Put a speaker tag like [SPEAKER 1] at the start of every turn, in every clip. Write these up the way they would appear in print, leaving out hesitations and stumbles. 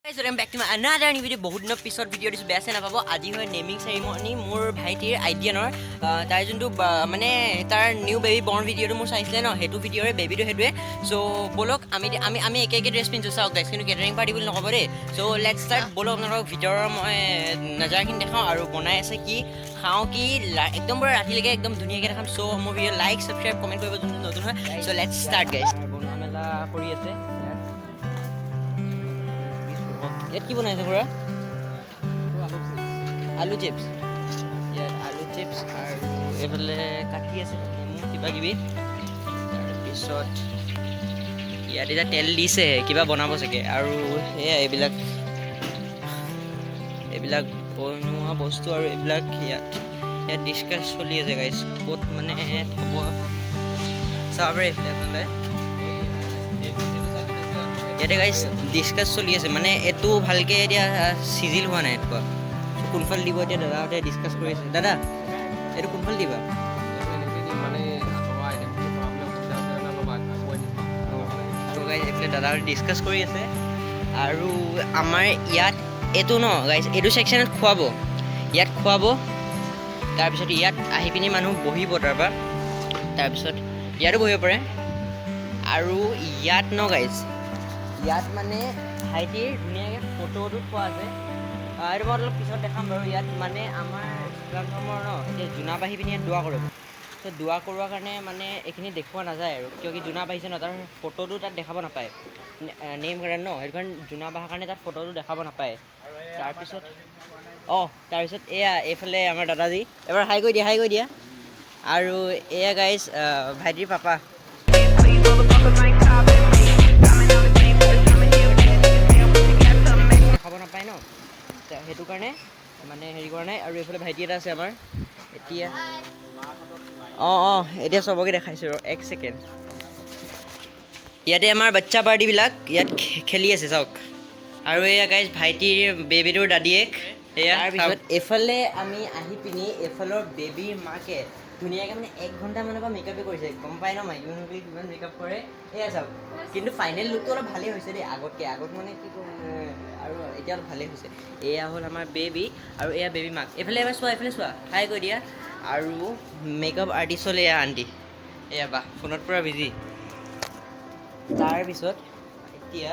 [SPEAKER 1] Guys, welcome back to my another new video. বহুত দিনৰ পিছত ভিডিঅ' দিছোঁ, বেয়া চেয়া নাপাব। আজি হয় নেমিং চেৰিমনি মোৰ ভাইটিৰ আইডিয়ানৰ তাৰ যোনটো মানে তাৰ নিউ বেবী বৰ্ণ ভিডিঅ'টো মোৰ চাইছিলে ন, সেইটো ভিডিঅ'ৰে বেবীটো সেইটোৱে। চ' ব'লক আমি একে একে ড্ৰেছ পিন্ধিছোঁ চাওক গাইছ, কিন্তু গেডাৰিং পাৰ্টি বুলি নক'ব দেই। চ' লেটছ ষ্টাৰ্ট। ব'লক আপোনালোকক ভিতৰৰ মই নজাৰাখিনি দেখাওঁ আৰু বনাই আছে কি খাওঁ কি একদম পুৰা ৰাতিলৈকে একদম ধুনীয়াকৈ দেখাম। চ' মোৰ ভিডিঅ' লাইক ছাবস্ক্ৰাইব কমেণ্ট কৰিব যোনটো নতুন হয়। চ' লেটছ ষ্টাৰ্ট গাইছ। বনোৱা মেলা কৰি আছে ইয়াত কি বনাইছে খুৰা? আলু চিপছ। ইয়াত আলু চিপছ আৰু এইফালে কাটি আছে নেমু কিবা কিবি। তাৰপিছত ইয়াত এতিয়া তেল দিছে, কিবা বনাব চাগে। আৰু সেয়া এইবিলাক বনোৱা বস্তু আৰু এইবিলাক ইয়াত ডিছকাছ চলি আছে গাইছ, ক'ত মানে থ'ব চাব পাৰে এইফালে আপোনালোকে। ইয়াতে গাইছ ডিছকাছ চলি আছে, মানে এইটো ভালকৈ এতিয়া চিজিল হোৱা নাই এনেকুৱা। কোনফালে দিব এতিয়া দাদাহঁতে ডিছকাছ কৰি আছে। দাদা এইটো কোনফালে দিবা? এইফালে দাদাহঁতে ডিছকাছ কৰি আছে। আৰু আমাৰ ইয়াত এইটো ন গাইছ, এইটো ছেকশ্যনত খুৱাব, ইয়াত খুৱাব। তাৰপিছত ইয়াত আহি পিনি মানুহ বহিব, তাৰপিছত ইয়াতো বহিব পাৰে। আৰু ইয়াত ন গাইছ, ইয়াত মানে ভাইটিৰ ধুনীয়াকৈ ফটোটো থোৱা আছে। এইটো মই অলপ পিছত দেখাম বাৰু। ইয়াত মানে আমাৰ ইছলাম ধৰ্মৰ ন এতিয়া জোনাব আহি পিনি ইয়াত দোৱা কৰিব। ত' দোৱা কৰোৱাৰ কাৰণে মানে এইখিনি দেখুওৱা নাযায় আৰু, কিয় কি জোনাব আহিছে ন, তাৰ ফটোটো তাত দেখাব নাপায়। নেম কাৰণে ন, সেইটো কাৰণে জোনাব অহাৰ কাৰণে তাত ফটোটো দেখাব নাপায়। তাৰপিছত এয়া এইফালে আমাৰ দাদাজী, এবাৰ হাই কৰি দিয়া। আৰু এয়া গাইজ ভাইটিৰ পাপা। খাব নাপায় ন, সেইটো কাৰণে মানে হেৰি কৰা নাই। আৰু এইফালে ভাইটি এটা আছে আমাৰ এতিয়া। এতিয়া চবকে দেখাইছোঁ ৰ, এক ছেকেণ্ড। ইয়াতে আমাৰ বাচ্চা পাৰ্টিবিলাক ইয়াত খেলি আছে চাওক। আৰু এয়া গাইজ ভাইটিৰ বেবীটোৰ দাদীয়েক এয়া। তাৰপিছত এইফালে আমি আহি পিনি এইফালৰ বেবীৰ মাকে ধুনীয়াকৈ মানে 1 ঘণ্টামানৰ পৰা মেকআপে কৰিছে, গম পাই ন মাইকী মানুহবোৰে কিমান মেকআপ কৰে। এয়া চাওক, কিন্তু ফাইনেল লুকটো অলপ ভালেই হৈছে দেই, আগত মানে কি ক'ম, আৰু এতিয়া অলপ ভালেই হৈছে। এয়া হ'ল আমাৰ বেবী আৰু এয়া বেবী মাক। এইফালে চোৱা, হাই কৈ দিয়া। আৰু মেকআপ আৰ্টিষ্ট হ'ল এয়া আণ্টি, এয়া বা ফোনত পূৰা বিজি। তাৰপিছত এতিয়া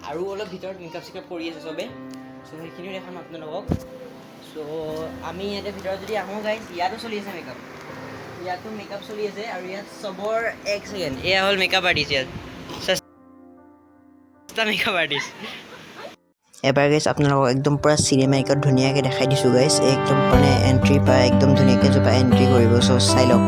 [SPEAKER 1] আৰু অলপ ভিতৰত মেকআপ চেকআপ কৰি আছে চবে। চ' সেইখিনিও দেখাম আপোনালোকক। চ' আমি ইয়াতে ভিতৰত যদি আহোঁ গাইজ, ইয়াতো চলি আছে মেকআপ, ইয়াতো মেকআপ চলি আছে। আৰু ইয়াত চবৰ এক ছেকেণ্ড, এয়া হ'ল মেকআপ আৰ্টিষ্ট, ইয়াত মেকআপ আৰ্টিষ্ট। এবাৰ গাইজ আপোনালোকক একদম পূৰা চিনেমাইকত ধুনীয়াকৈ দেখাই দিছোঁ গাইজ, একদম মানে এণ্ট্ৰি পাই একদম ধুনীয়াকৈ জোপা এণ্ট্ৰি কৰিব। চ' চাই লওক।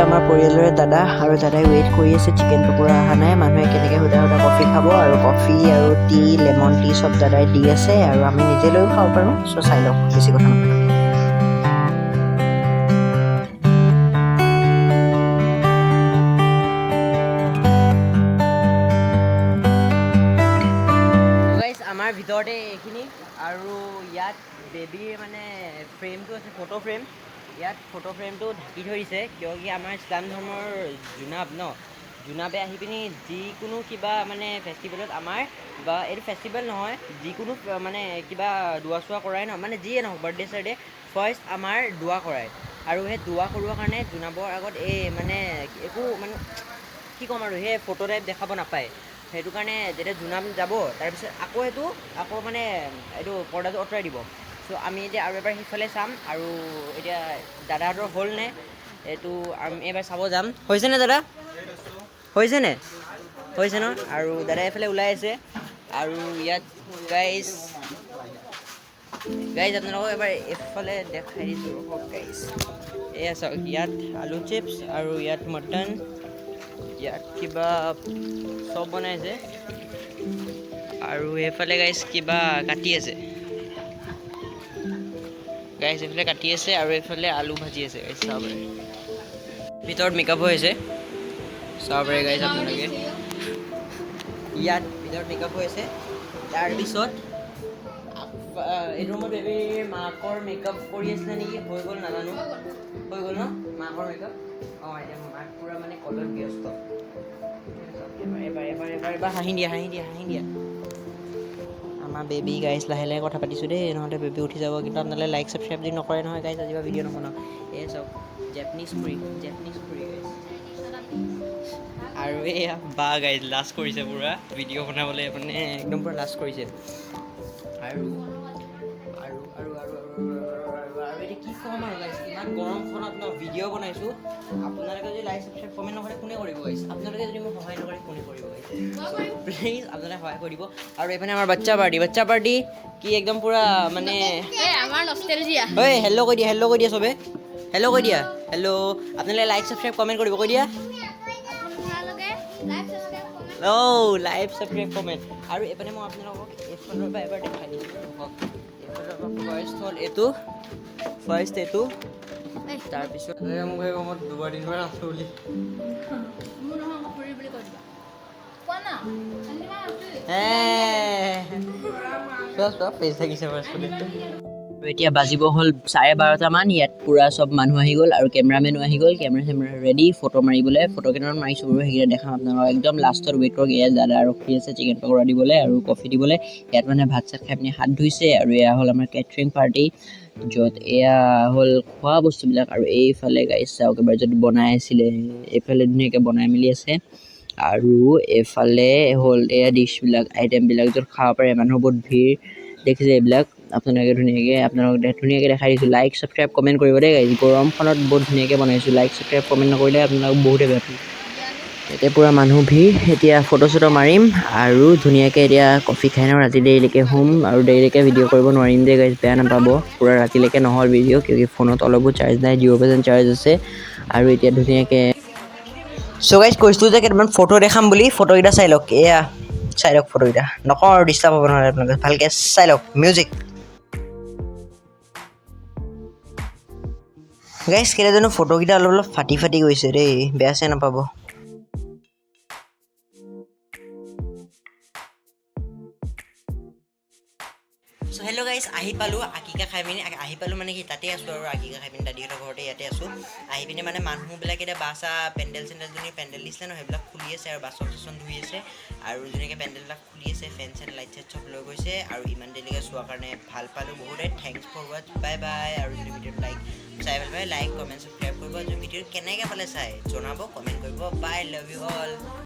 [SPEAKER 1] আমাৰ পৰিয়ালৰে দাদা, আৰু দাদাই ৱেইট কৰি আছে, চিকেন পকোৰা অহা নাই। মানুহে কেনেকৈ সুদা কফি খাব, আৰু কফি আৰু টি, লেমন টি চব দাদাই দি আছে। আৰু আমি নিজে লৈও খাব পাৰোঁ। চ' চাই লওক, বেছি কথা নকওঁ। আমাৰ ভিতৰতে এইখিনি। আৰু ইয়াত বেবীৰ মানে ফ্ৰেমটো আছে, ফটো ফ্ৰেম। ইয়াত ফটো ফ্ৰেমটো ঢাকি থৈ দিছে, কিয় কি আমাৰ ইছলাম ধৰ্মৰ জোনাবে আহি পিনি যিকোনো কিবা মানে ফেষ্টিভেলত আমাৰ, বা এইটো ফেষ্টিভেল নহয়, যিকোনো মানে কিবা দোৱা চোৱা কৰাই ন, মানে যিয়ে নহওক বাৰ্থডে চাৰ্থডে, ফাৰ্ষ্ট আমাৰ দোৱা কৰায়। আৰু সেই দোৱা কৰোৱাৰ কাৰণে জোনাবৰ আগত এই মানে একো মানে কি ক'ম আৰু, সেই ফটো টাইপ দেখাব নাপায়। সেইটো কাৰণে যেতিয়া জোনাব যাব, তাৰপিছত আকৌ মানে এইটো পৰ্দাটো আঁতৰাই দিব। চ' আমি এতিয়া আৰু এবাৰ সিফালে চাম। আৰু এতিয়া দাদাহঁতৰ হ'লনে এইটো আমি এবাৰ চাব যাম। হৈছেনে দাদা? হৈছেনে? হৈছে ন? আৰু দাদা এইফালে ওলাই আছে। আৰু ইয়াত গাইজ আপোনালোকক এবাৰ এইফালে দেখাই দিছোঁ ৰ'ব গাইজ। এয়া চাওক, ইয়াত আলু চিপছ, আৰু ইয়াত মটন, ইয়াত কিবা চব বনাইছে। আৰু এইফালে গাইজ কিবা কাটি আছে গাইজ, এইফালে কাটি আছে। আৰু এইফালে আলু ভাজি আছে গাইজ, চাব পাৰে। ভিতৰত মেকআপ হৈ আছে, চাব পাৰে গাইজ আপোনালোকে। ইয়াত ভিতৰত মেকআপ হৈ আছে। তাৰপিছত এই ৰুমত বেবীৰ মাকৰ মেকআপ কৰি আছিলে নেকি, হৈ গ'ল নাজানো, হৈ গ'ল ন মাকৰ মেকআপ। অঁ এতিয়া মাক পূৰা মানে কলত ব্যস্ত। এবাৰ হাঁহি দিয়া আমাৰ বেবী গাইজ লাহে লাহে কথা পাতিছোঁ দেই, নহ'লে বেবী উঠি যাব। কিন্তু আপোনালোকে লাইক ছাবস্ক্ৰাইব যদি নকৰে নহয় গাইজ, আজিবা ভিডিঅ' নবনাওঁ। এই চাওক জেপানিজ ফুৰি গাইজ। আৰু এয়া বা গাইজ লাজ কৰিছে পূৰা ভিডিঅ' বনাবলৈ, মানে একদম পূৰা লাজ কৰিছে। আৰু এতিয়া কি ক'ম আৰু গাইজ, ইমান গৰমখনত ন ভিডিঅ' বনাইছোঁ। আপোনালোকে যদি লাইক ছাবস্ক্ৰাইব কমেণ্ট নকৰে কোনে কৰিব গাইজ? আপোনালোকে যদি মোক সহায় নকৰে কোনে কৰিব গাইজ? প্লিজ আপোনালোকে সহায় কৰি দিব। আৰু এইপিনে আমাৰ বাচ্চা পাৰ্টি কি একদম পূৰা মানে ঐ হেল্ল' কৈ দিয়া চবে, হেল্ল' কৈ দিয়া, হেল্ল'। আপোনালোকে লাইক ছাবস্ক্ৰাইব কমেণ্ট কৰিব, কৈ দিয়া লাইক ছাবস্ক্ৰাইব কমেণ্ট। আৰু এইপিনে মই আপোনালোকক এইফালৰ পৰা এবাৰ দেখাই দিছোঁ। ফাৰ্ষ্ট এইটো তাৰপিছত মোক মই দুবাৰ তিনিবাৰ আছোঁ বুলি এতিয়া বাজিব হ'ল 12:30মান। ইয়াত পূৰা চব মানুহ আহি গ'ল আৰু কেমেৰামেনো আহি গ'ল। কেমেৰা ৰেডি ফটো মাৰিবলৈ। ফটো কেইটামান মাৰিছোঁ বাৰু, সেইকেইটা দেখাম আপোনালোকক। একদম লাষ্টত ৱেইট কৰক, এয়া দাদা ৰখি আছে চিকেন পকৰা দিবলৈ আৰু কফি দিবলৈ। ইয়াত মানে ভাত চাত খাই পিনি হাত ধুইছে। আৰু এয়া হ'ল আমাৰ কেটাৰিং পাৰ্টি, য'ত এয়া হ'ল খোৱা বস্তুবিলাক। আৰু এইফালে গাইছ চাওক এবাৰ য'ত বনাই আছিলে, এইফালে ধুনীয়াকৈ বনাই মেলি আছে। আৰু এইফালে হ'ল এয়া ডিছবিলাক, আইটেমবিলাক য'ত খাব পাৰে। মানুহৰ বহুত ভিৰ দেখিছে এইবিলাক। আপোনালোকে ধুনীয়াকৈ দেখাই দিছোঁ। লাইক ছাবস্ক্ৰাইব কমেণ্ট কৰিব দেই গাইজ। গৰমখনত বহুত ধুনীয়াকৈ বনাইছোঁ। লাইক ছাবস্ক্ৰাইব কমেণ্ট নকৰিলে আপোনালোক বহুতে বেয়া পাব। এতিয়া পূৰা মানুহ ভিৰ। এতিয়া ফটো চটো মাৰিম আৰু ধুনীয়াকৈ এতিয়া কফি খাই লওঁ। ৰাতি দেৰিলৈকে শুম আৰু দেৰিলৈকে ভিডিঅ' কৰিব নোৱাৰিম দেই গাইজ, বেয়া নাপাব। পূৰা ৰাতিলৈকে নহ'ল ভিডিঅ', কিয় ফোনত অলপো চাৰ্জ নাই, 0% চাৰ্জ আছে। আৰু এতিয়া ধুনীয়াকৈ গাইজ কৈছিলোঁ যে কেইটামান ফটো দেখাম বুলি, ফটোকেইটা চাই লওক। এয়া চাই লওক ফটোকেইটা, নকওঁ আৰু ডিষ্টাৰ্ব হ'ব নহ'লে আপোনালোকে, ভালকৈ চাই লওক। মিউজিক গাইজ, কেতিয়া জানো ফটোকেইটা অলপ ফাটি গৈছে দেই, বেয়া চেয়া নাপাব। চ' হেল্ল' গাইজ, আহি পালোঁ আকিকা খাই পিনি। আহি পালোঁ মানে কি তাতে আছোঁ আৰু আকিকা খাই পিনি দাদীহঁতৰ ঘৰতে ইয়াতে আছোঁ। আহি পিনি মানে মানুহবিলাকে এতিয়া বাছা পেণ্ডেল দিছিলে ন, সেইবিলাক খুলি আছে আৰু বাচন চাচন ধুই আছে। আৰু ধুনীয়াকৈ পেণ্ডেলবিলাক খুলি আছে, ফেন চেন লাইট চাইট চব লৈ গৈছে। আৰু ইমান দেৰিলৈকে চোৱাৰ কাৰণে ভাল পালোঁ বহুতে। Thanks for watch, bye bye. আৰু যদি ভিডিঅ'টো চাই ভাল পায় লাইক কমেণ্ট ছাবস্ক্ৰাইব কৰিব। যদি ভিডিঅ'টো কেনেকৈ পালে চাই জনাব, কমেণ্ট কৰিব। বাই, লাভ ইউ অল।